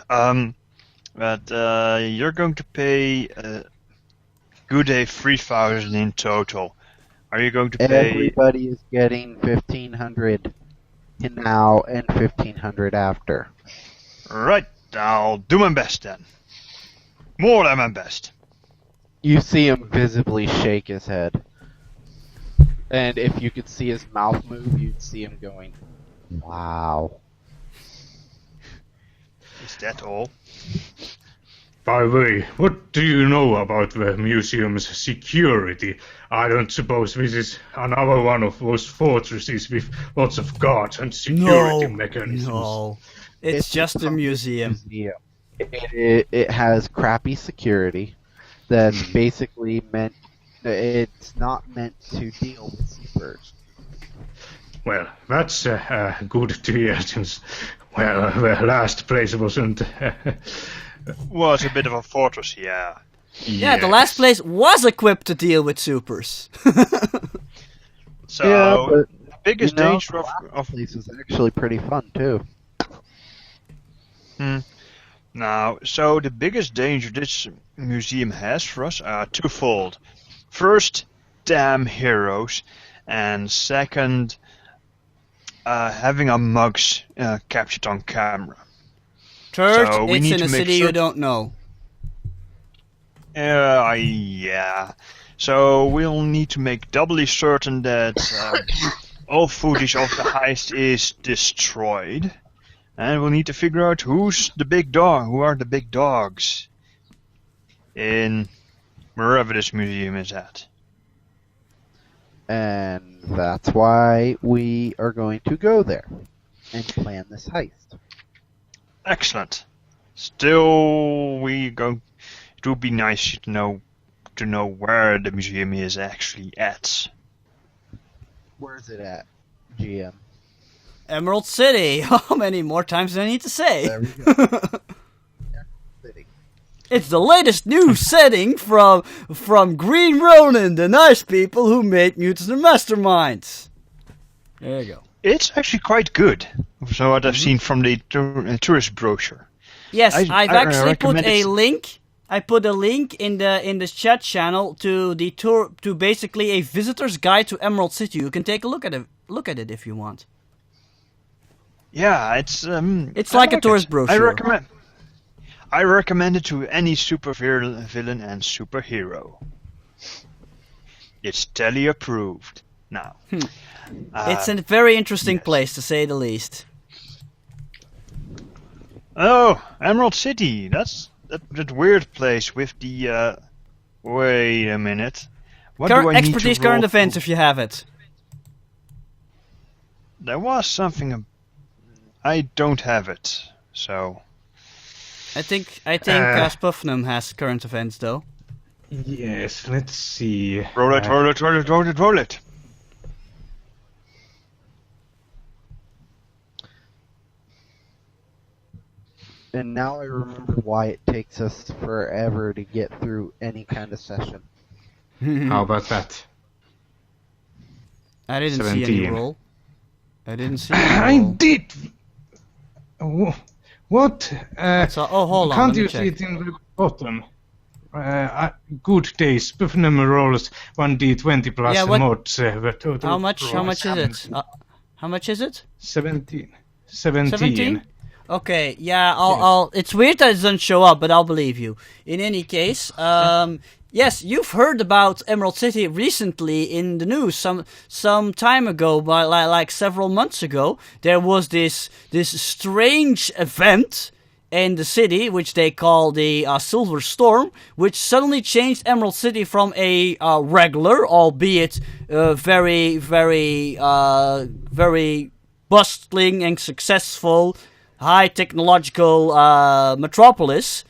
But you're going to pay good day 3,000 in total. Are you going to pay? Everybody is getting 1,500 now and 1,500 after. Right, I'll do my best then. More than my best. You see him visibly shake his head. And if you could see his mouth move, you'd see him going, wow. Is that all? By the way, what do you know about the museum's security? I don't suppose this is another one of those fortresses with lots of guards and security mechanisms. No, it's just a museum. It has crappy security that's basically meant... It's not meant to deal with supers. Well, that's good to hear, since, well, the last place wasn't... Was a bit of a fortress, yeah. Yeah, the last place was equipped to deal with supers. So, Yeah, but, the biggest danger of... place is actually pretty fun, too. Now, so the biggest danger this museum has for us are twofold. First, damn heroes, and second, having our mugs captured on camera. Third, So we it's need in to a make city you certain- don't know. Yeah. So we'll need to make doubly certain that all footage of the heist is destroyed. And we'll need to figure out who's the big dog, who are the big dogs in wherever this museum is at. And that's why we are going to go there and plan this heist. Excellent. Still, it would be nice to know where the museum is actually at. Where's it at, GM? Emerald City. How many more times do I need to say? There we go. City. It's the latest new setting from Green Ronin, the nice people who made Mutants Masterminds. There you go. It's actually quite good, so what I've seen from the tourist brochure. Yes, I I've actually put recommend a it. link. I put a link in the chat channel to the tour, to basically a visitor's guide to Emerald City. You can take a look at it if you want. Yeah, it's like a like tourist it. brochure. I recommend it to any super villain and superhero. It's tele approved. Now, It's a very interesting place, to say the least. Oh, Emerald City. That's that weird place with the. Wait a minute. What do I need Expertise to current roll events for? if you have it. There was something. I don't have it, so. I think Spuffnum has current events though. Yes, let's see. Roll it. And now I remember why it takes us forever to get through any kind of session. How about that? I didn't see any 17. roll. I didn't see any I roll. did! What? So, hold on, Can't let me you check. see it in the bottom? Good days. Spuffnum rolls 1d20 plus Yeah, what- mods. The total How much rolls is it? How much is it? 17. 17? Okay, yeah, I'll. It's weird that it doesn't show up, but I'll believe you. In any case, yes, you've heard about Emerald City recently in the news. Some time ago, like several months ago, there was this strange event in the city, which they call the Silver Storm, which suddenly changed Emerald City from a regular, albeit very bustling and successful, high technological metropolis,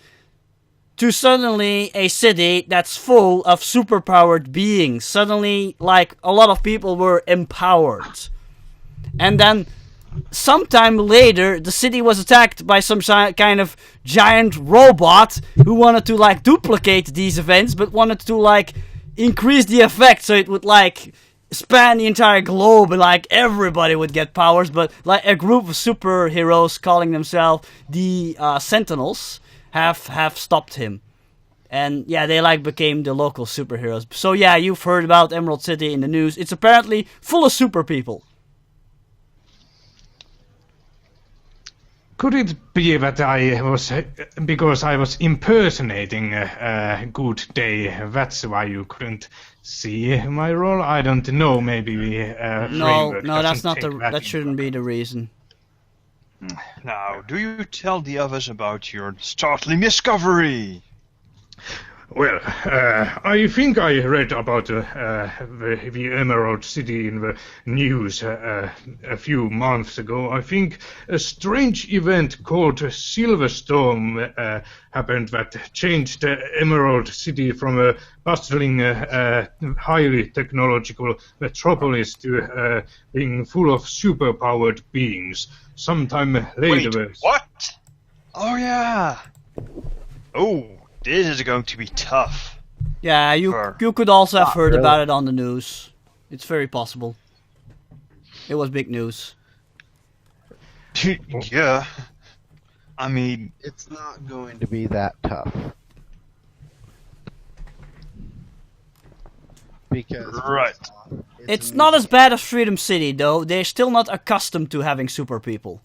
to suddenly a city that's full of superpowered beings. Suddenly, like, a lot of people were empowered. And then, sometime later, the city was attacked by some kind of giant robot who wanted to, duplicate these events, but wanted to, increase the effect so it would, span the entire globe, and like everybody would get powers, but like a group of superheroes calling themselves the Sentinels have stopped him. And yeah, they like became the local superheroes. So yeah, you've heard about Emerald City in the news. It's apparently full of super people. Could it be that I was, because I was impersonating a good day, that's why you couldn't see my role? I don't know, maybe No, that's not that shouldn't be the reason. Now, do you tell the others about your startling discovery? Well, I think I read about the Emerald City in the news a few months ago. I think a strange event called Silverstorm happened that changed the Emerald City from a bustling, highly technological metropolis to being full of superpowered beings. Sometime later... Wait, what? Oh yeah! Oh, this is going to be tough. Yeah, you could also have heard about it on the news. It's very possible. It was big news. Yeah. I mean... It's not going to be that tough. Because... Right. It's not as bad as Freedom City, though. They're still not accustomed to having super people.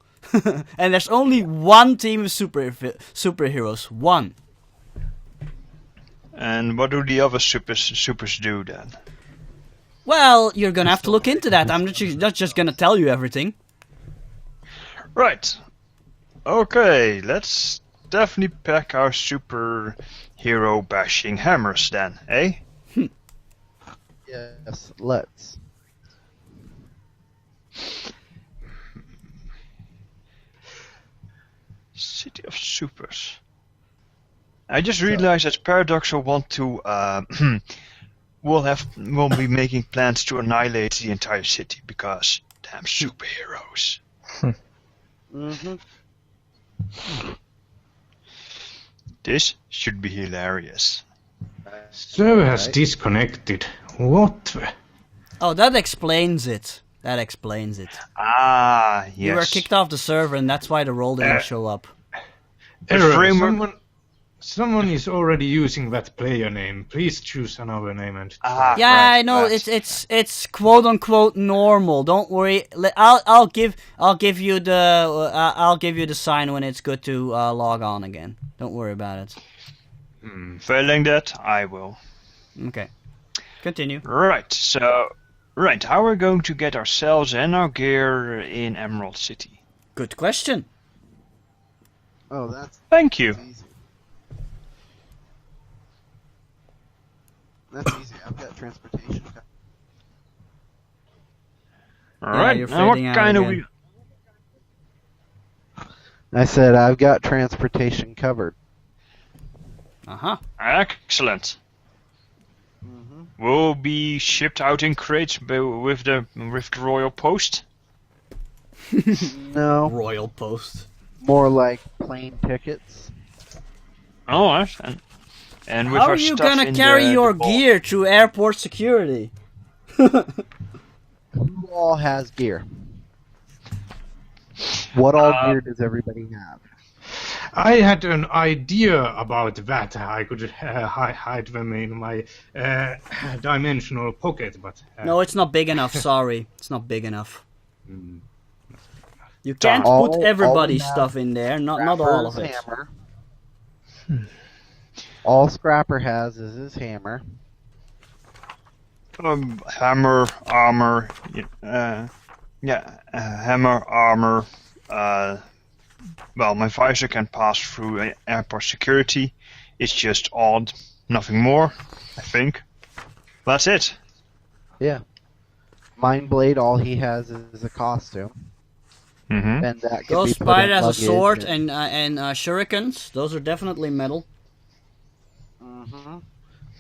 And there's only one team of superheroes. One. And what do the other supers do then? Well, you're gonna have to look into that. I'm not just gonna tell you everything. Right. Okay, let's definitely pack our superhero bashing hammers then, eh? Yes, let's. City of Supers. I just realized that Paradox will want to will be making plans to annihilate the entire city because damn superheroes. Mm-hmm. This should be hilarious. Server has disconnected. What the... Oh, that explains it. That explains it. Ah, yes. You were kicked off the server, and that's why the role didn't show up. Error. Someone is already using that player name. Please choose another name and... Yeah, right, I know. right. It's quote unquote normal. Don't worry. I'll give you the sign when it's good to log on again. Don't worry about it. Failing that, I will. Okay. Continue. Right. So, how are we going to get ourselves and our gear in Emerald City? Good question. Oh, that's Thank you. easy. That's easy. I've got transportation. All right. you're Now, what fading out kind of again. I said I've got transportation covered. Uh-huh. Excellent. Will be shipped out in crates with the Royal Post. No, Royal Post. more like plane tickets. Oh, and with How our are you stuff gonna in carry the your vault. gear through airport security? Who all has gear? What all gear does everybody have? I had an idea about that. I could hide them in my dimensional pocket, but... No, it's not big enough. Sorry, it's not big enough. You can't put everybody's stuff in there. Not all of it. Hammer. All Scrapper has is his hammer. Hammer, armor, hammer, armor. Well, my visor can pass through airport security. It's just odd, nothing more, I think. That's it. Yeah. Mindblade, all he has is a costume. Mm-hmm. And that can Ghost be put in Spider has a luggage sword and shurikens. Those are definitely metal.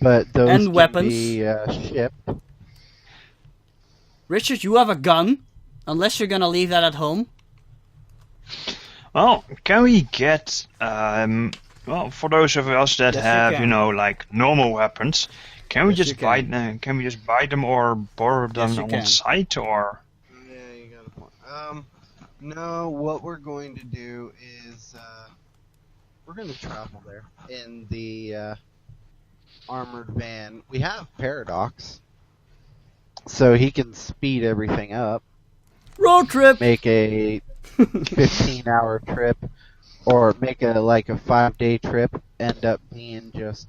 But those and can weapons. be shipped. Richard, you have a gun. Unless you're gonna leave that at home. Well, can we get... well, well, for those of us that Yes, you have, can. like normal weapons, can we Yes, just you can. can we just buy them or borrow them Yes, you on can. site, or? Yeah, you got a point. No, what we're going to do is we're going to travel there in the armored van. We have Paradox, so he can speed everything up, Road trip. make a 15-hour trip, or make a 5-day trip, end up being just,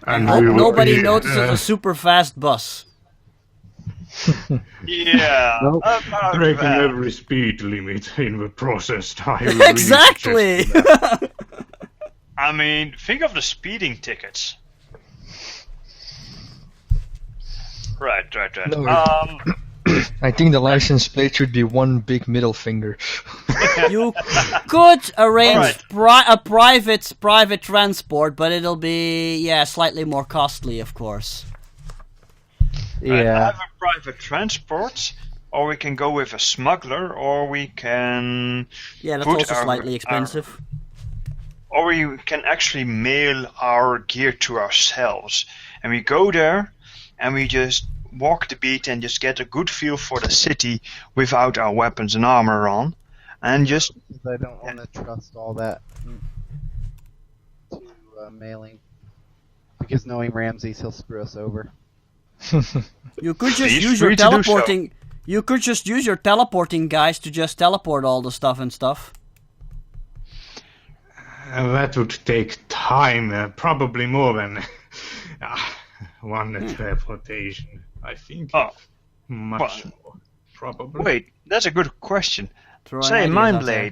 And Hope we will nobody be, notices a super fast bus. Yeah, Nope. about breaking that. every speed limit in the process. I really Exactly. suggest that. I mean, think of the speeding tickets. Right. No, Um, I think the license plate should be one big middle finger. You could arrange Alright. a private transport, but it'll be slightly more costly, of course. right, yeah. have a private transport, or we can go with a smuggler, or we can, Yeah, that's Put also our- slightly expensive. or we can actually mail our gear to ourselves, and we go there, and we just walk the beat and just get a good feel for the city without our weapons and armor on, and just I don't want to trust all that to mailing, because knowing Ramses, he'll screw us over. You could just He's use your free to do so. teleporting. You could just use your teleporting guys to just teleport all the stuff and stuff. That would take time, probably more than one teleportation. I think Oh, much well, more, probably. wait, that's a good question. Throwing Say, ideas out there.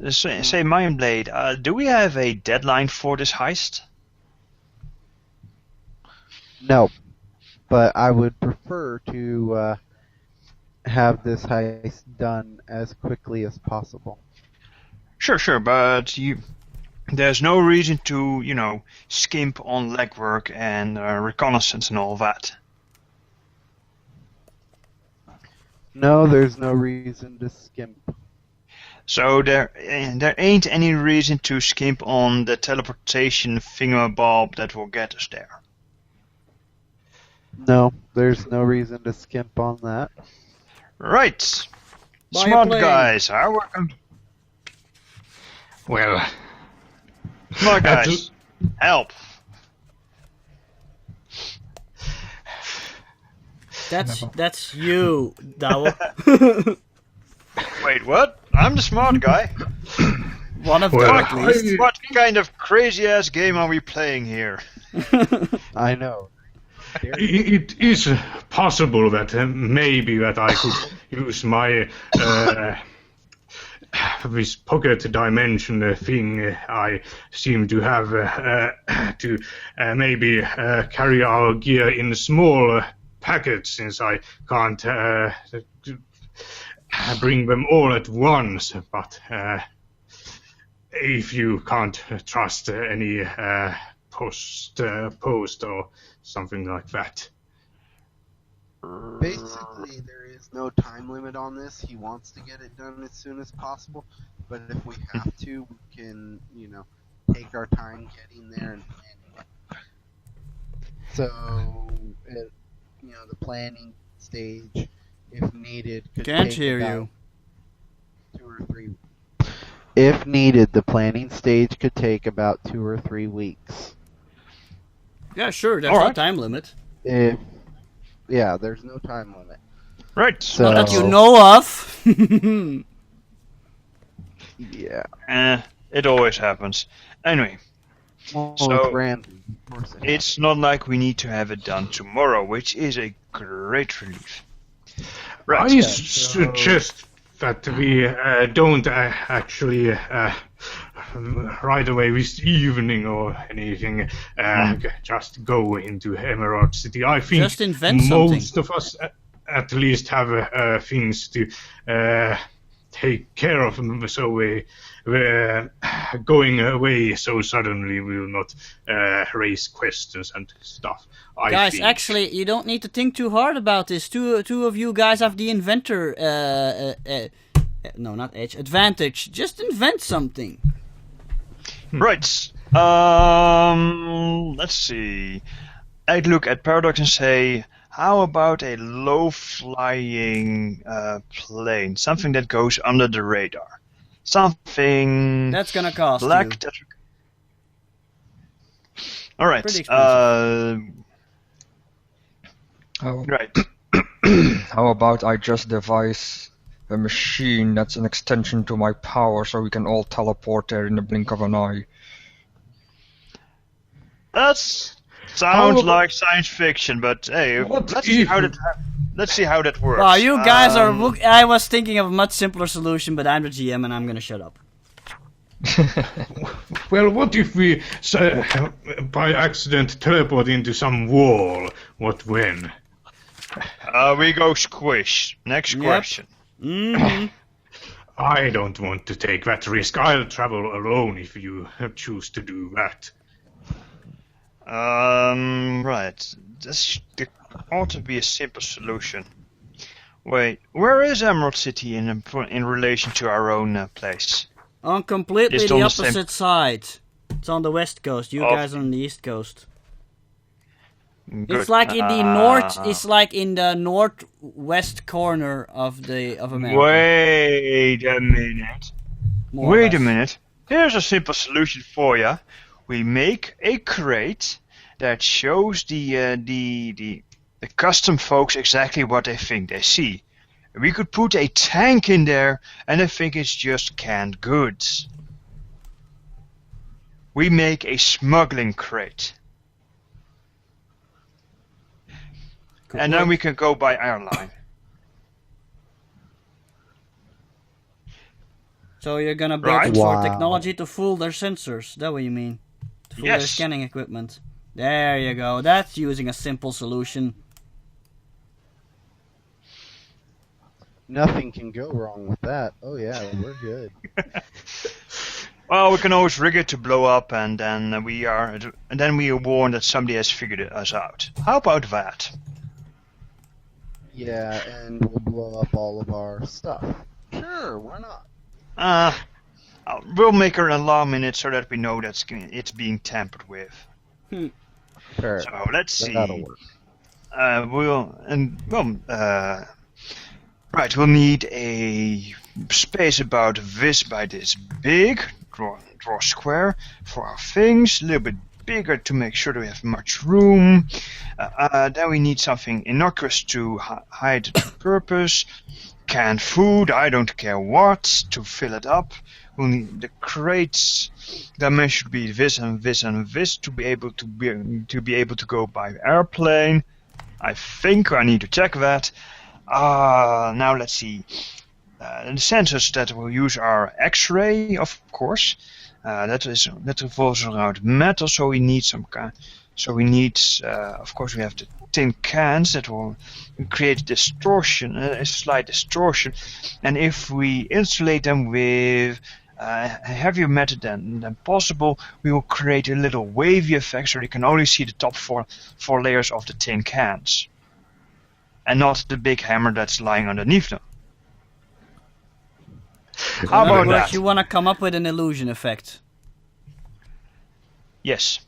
Mindblade, say Mindblade, do we have a deadline for this heist? No, but I would prefer to have this heist done as quickly as possible. Sure, but there's no reason to, skimp on legwork and reconnaissance and all that. No, there's no reason to skimp. So there ain't any reason to skimp on the teleportation thingamabob that will get us there. No, there's no reason to skimp on that. Right. Buy a Smart plane. guys, how welcome. Well, Smart guys, help. That's you, Dawo. Wait, what? I'm the smart guy. One of Well, them at least. What kind of crazy ass game are we playing here? I know. it is possible that maybe that I could use my this pocket dimension thing I seem to have to maybe carry our gear in small packets, since I can't bring them all at once. But if you can't trust any post or something like that. Basically, there is no time limit on this. He wants to get it done as soon as possible, but if we have to, we can, take our time getting there and planning it. So, the planning stage, if needed, could Can't take hear about you. 2 or 3. If needed, the planning stage could take about 2 or 3 weeks. Yeah, sure. There's All no right. time limit. Yeah, there's no time limit. Right. So, Not that you know of. Yeah. It always happens. Anyway, Well, So, it's random. Of course it it's not like we need to have it done tomorrow, which is a great relief. Right. I suggest that we don't actually right away this evening or anything just go into Emerald City. I think Just invent most something. of us at least have things to take care of them, so going away so suddenly will not raise questions and stuff. I Guys, think. actually, you don't need to think too hard about this. Two of you guys have the inventor, no, not edge, advantage. Just invent something. Right. Let's see. I'd look at Paradox and say, how about a low-flying plane? Something that goes under the radar. Something That's gonna cost black. you. All right. Pretty expensive. Right. How about I just devise a machine that's an extension to my power so we can all teleport there in the blink of an eye? That sounds like science fiction, but hey, let's see how that works. Wow, you guys are. I was thinking of a much simpler solution, but I'm the GM and I'm gonna shut up. Well, what if we, by accident, teleport into some wall? What when? We go squish. Next question. Mm-hmm. I don't want to take that risk. I'll travel alone if you choose to do that. Right. There ought to be a simple solution. Wait, where is Emerald City in relation to our own place? On completely It's the on the opposite side. It's on the west coast. You guys are on the east coast. Good. It's like in the north. It's like in the northwest corner of America. Wait a minute. More or Wait a less. minute. Here's a simple solution for you. We make a crate that shows the custom folks exactly what they think they see. We could put a tank in there, and I think it's just canned goods. We make a smuggling crate. And then we can go by airline. So you're gonna build Right. some sort of Wow. technology to fool their sensors. That what you mean? To fool their Yes. scanning equipment. There you go. That's using a simple solution. Nothing can go wrong with that. Oh yeah, we're good. Well, we can always rig it to blow up, and then we are warned that somebody has figured us out. How about that? Yeah, and we'll blow up all of our stuff. Sure, why not? We'll make an alarm in it so that we know that it's being tampered with. Sure. So let's see. That'll work. Right, we'll need a space about this by this big. Draw square for our things. A little bit bigger to make sure that we have much room. Then we need something innocuous to hide the purpose. Canned food, I don't care what, to fill it up. We'll need the crates. Dimension should be this and this and this to be able to go by airplane. I think I need to check that. Now let's see. The sensors that we'll use are X-ray, of course. That revolves around metal, so we need some kind. So we need, of course, we have the tin cans that will create distortion, a slight distortion. And if we insulate them with a heavier metal than possible, we will create a little wavy effect, so you can only see the top four layers of the tin cans, and not the big hammer that's lying underneath them. How In other about words, that? you want to come up with an illusion effect. Yes.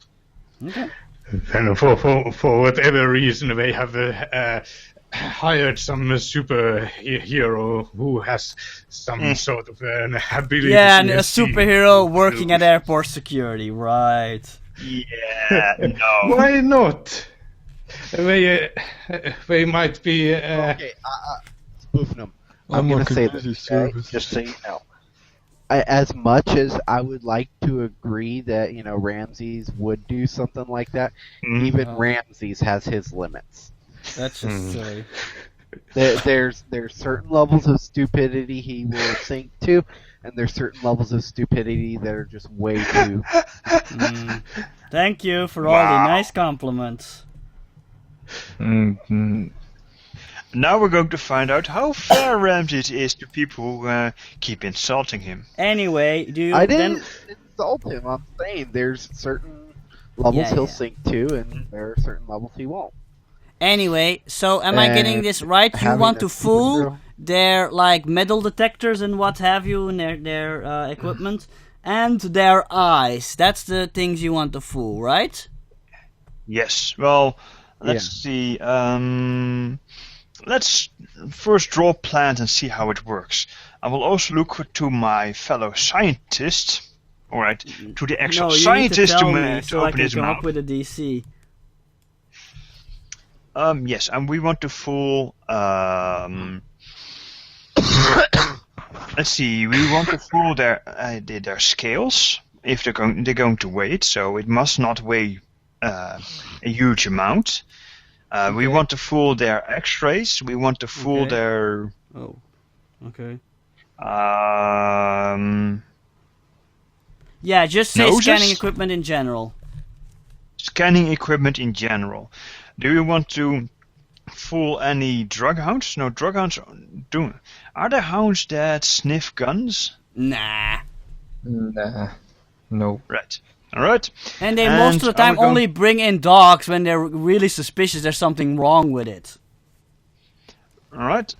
Okay. And for whatever reason, they have hired some superhero who has some sort of an ability. Yeah, to and a see superhero working at through. airport security, right? Yeah. No. Why not? They might be. Okay, spoofing them. I'm I'm gonna working say with this, this okay? service. Just so you know. As much as I would like to agree that Ramses would do something like that, even Ramses has his limits. That's just silly. There's certain levels of stupidity he will sink to, and there's certain levels of stupidity that are just way too. Thank you for all Wow. the nice compliments. Mm-hmm. Now we're going to find out how fair Ramses is to people who keep insulting him. Anyway, do you I then? didn't insult him. I'm saying there's certain levels Yeah, he'll yeah. sink to, and there are certain levels he won't. Anyway, so am I getting And this right? You having want a to fool superhero- their like metal detectors and what have you in their equipment, and their eyes. That's the things you want to fool, right? Yes. Well, let's see. Let's first draw a plan and see how it works. I will also look to my fellow scientist. All right, to the actual scientist to open his mouth. Up with a DC. Yes, and we want to fool. Let's see. We want to fool their scales if they're going to weigh it. So it must not weigh a huge amount. We want to fool their X-rays. We want to fool their. Oh. Okay. Yeah, just say noses? scanning equipment in general. Scanning equipment in general. Do you want to fool any drug hounds? No, drug hounds do. Are there hounds that sniff guns? Nah. Nah. No. Right. All right. And they most of the time only bring in dogs when they're really suspicious there's something wrong with it. All right.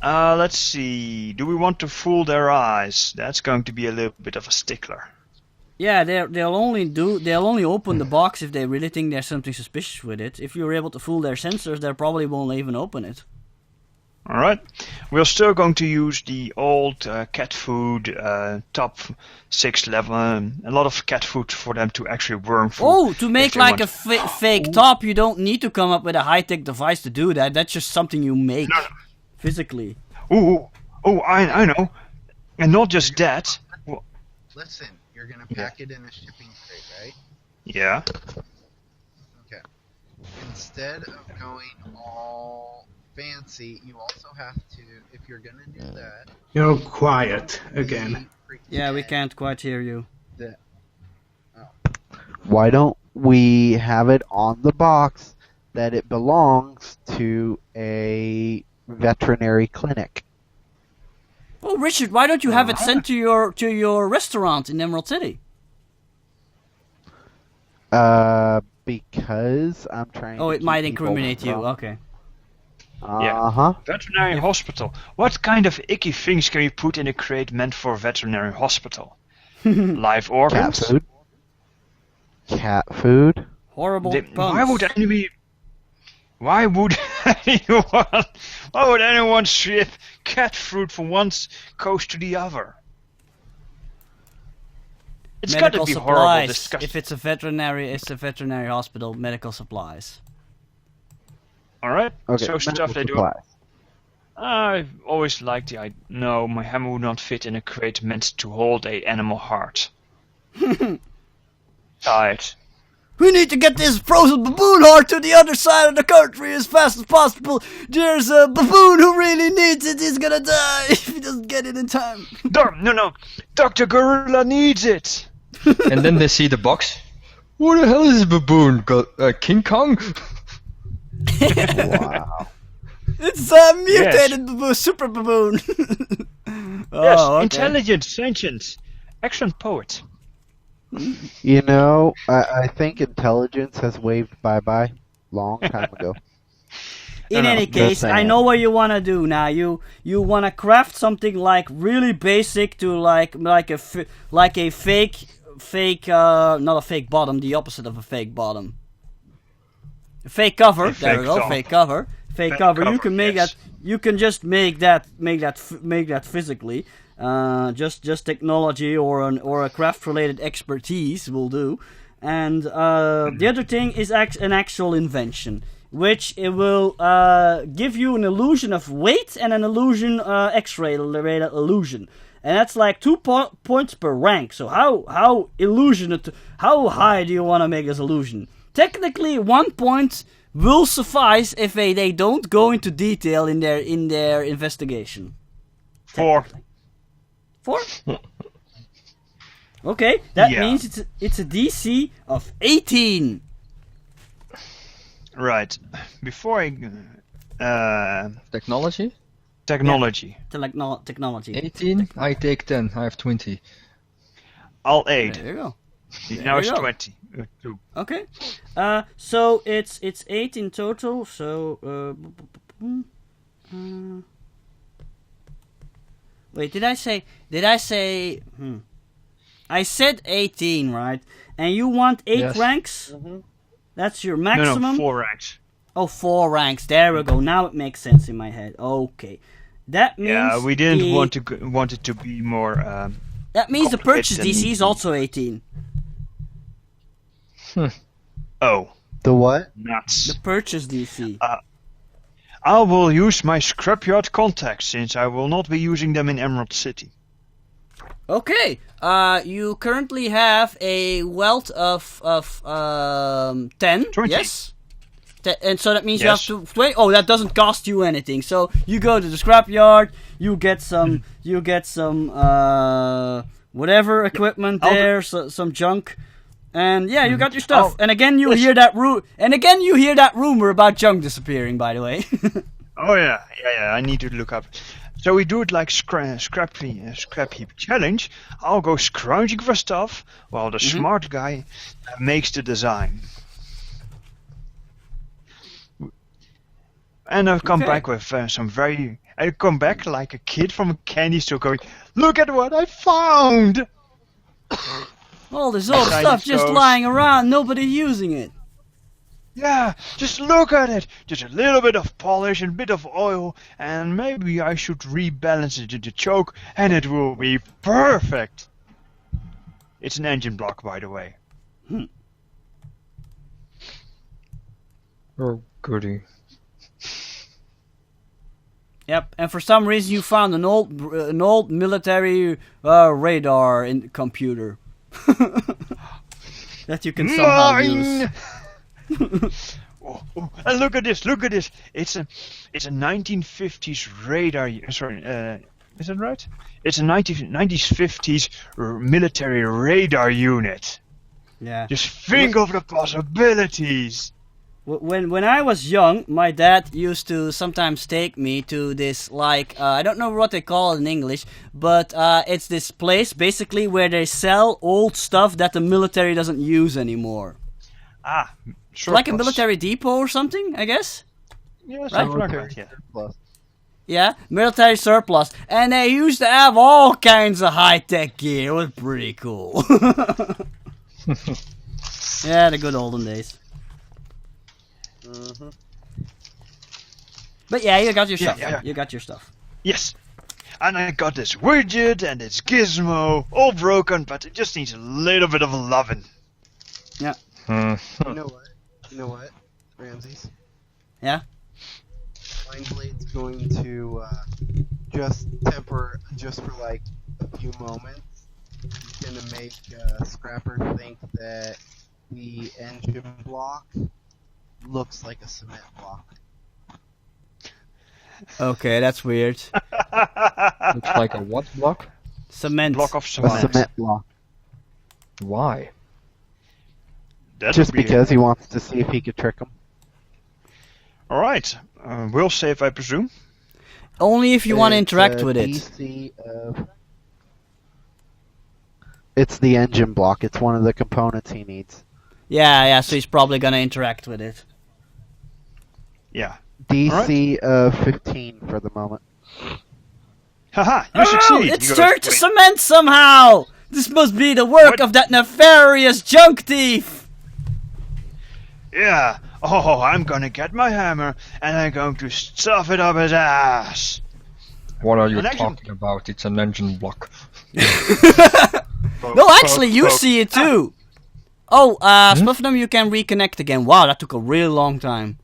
Let's see. Do we want to fool their eyes? That's going to be a little bit of a stickler. Yeah, they'll only open the box if they really think there's something suspicious with it. If you're able to fool their sensors, they probably won't even open it. All right. We're still going to use the old cat food top 6 level. A lot of cat food for them to actually worm food. Oh, to make like a fake top, you don't need to come up with a high-tech device to do that. That's just something you make physically. Oh, I know. And not just that. Listen, you're gonna pack it in a shipping crate, right? Yeah. Okay. Instead of going all fancy, you also have to, if you're gonna do that... You're quiet again. Yeah, we can't quite hear you. Why don't we have it on the box that it belongs to a veterinary clinic? Oh, Richard, why don't you have it sent to your restaurant in Emerald City? Because I'm trying. Oh, it might incriminate you. Okay. Veterinary hospital. What kind of icky things can we put in a crate meant for veterinary hospital? Live organs? Cat food. Cat food. Horrible puns. Why would anyone ship cat food from one coast to the other? It's got to be horrible. If it's a veterinary hospital. Medical supplies. All right. Okay. So stuff they do. I've always liked the idea. No, my hammer would not fit in a crate meant to hold a animal heart. Tired. We need to get this frozen baboon heart to the other side of the country as fast as possible. There's a baboon who really needs it. He's gonna die if he doesn't get it in time. No. Dr. Gorilla needs it. And then they see the box. What the hell is a baboon? King Kong? Wow. It's a mutated baboon, super baboon. Yes, intelligent, sentient, excellent poet. You know, I think intelligence has waved bye-bye long time ago. In any case, I know what you want to do now. You want to craft something like really basic to like a fake not a fake bottom, the opposite of a fake bottom. A fake cover. There we go. Fake cover. Fake cover. You can make that. You can just make that physically. Just technology or a craft related expertise will do. And the other thing is an actual invention, which it will give you an illusion of weight and an illusion X-ray related illusion. And that's like 2 points per rank. So how high do you want to make this illusion? Technically, 1 point will suffice if they don't go into detail in their investigation. 4. 4? Okay, that means it's a DC of 18. Right. Before I Technology? technology. Technology. 18? I take 10. I have 20. I'll 8. There you go. Now it's 20. 2. Okay. So it's 8 in total. So wait, did I say? I said 18, right? And you want 8 Yes. ranks? Mm-hmm. That's your No, maximum? 4 ranks. Oh, 4 ranks. There we go. Now it makes sense in my head. Okay. That means Yeah, we didn't the, want it to be more. That means the purchase complicated DC is also 18. Oh, The what? nuts. The purchase DC. I will use my scrapyard contacts since I will not be using them in Emerald City. Okay. You currently have a wealth of 10. 20. Yes. And so that means Yes. you have to 20. Oh, that doesn't cost you anything. So you go to the scrapyard. You get some. Whatever equipment I'll- there. Some junk. And yeah, you got your stuff. Oh, And again, you yes. hear that rumor about junk disappearing. By the way. Oh yeah. I need to look up. So we do it like scrap heap challenge. I'll go scrounging for stuff while the smart guy makes the design. And I've come Okay. back with I come back like a kid from a candy store going, look at what I found! All this old Inside stuff it just goes. lying around, nobody using it. Yeah, just look at it! Just a little bit of polish and a bit of oil, and maybe I should rebalance it in the choke, and it will be perfect! It's an engine block, by the way. Oh, goody. Yep, and for some reason you found an old military radar in computer that you can somehow use. Oh, and look at this! It's a 1950s radar. Sorry, is that right? It's a 1950s military radar unit. Yeah. Just think of the possibilities. When I was young, my dad used to sometimes take me to this, like, I don't know what they call it in English, but it's this place basically where they sell old stuff that the military doesn't use anymore. Ah, surplus. Like a military depot or something, I guess? Yeah, something like that. Yeah. Plus. Yeah, military surplus. And they used to have all kinds of high-tech gear. It was pretty cool. Yeah, the good olden days. Mm-hmm. But yeah, you got your stuff. Yeah. You got your stuff. Yes. And I got this widget and this gizmo, all broken, but it just needs a little bit of loving. Yeah. You know what, Ramses? Yeah? Mindblade's going to just for like a few moments. He's gonna make Scrapper think that the engine block looks like a cement block. Okay, that's weird. Looks like a what block? Cement. Block of A cement. cement block. Why? That Just would be because he wants to see if he could trick him. Alright. We'll save, I presume. Only if you want to It's interact a with it. DC of... It's the engine block. It's one of the components he needs. Yeah, so he's probably gonna interact with it. Yeah. DC of 15 for the moment. Haha, you Oh, succeed! it's You turned to wait. cement somehow! This must be the work What? of that nefarious junk thief! Yeah. Oh, I'm gonna get my hammer and I'm going to stuff it up his ass. What are you An engine- talking about? It's an engine block. No, actually, you see it too! Oh, Spuffnum, you can reconnect again. Wow, that took a really long time.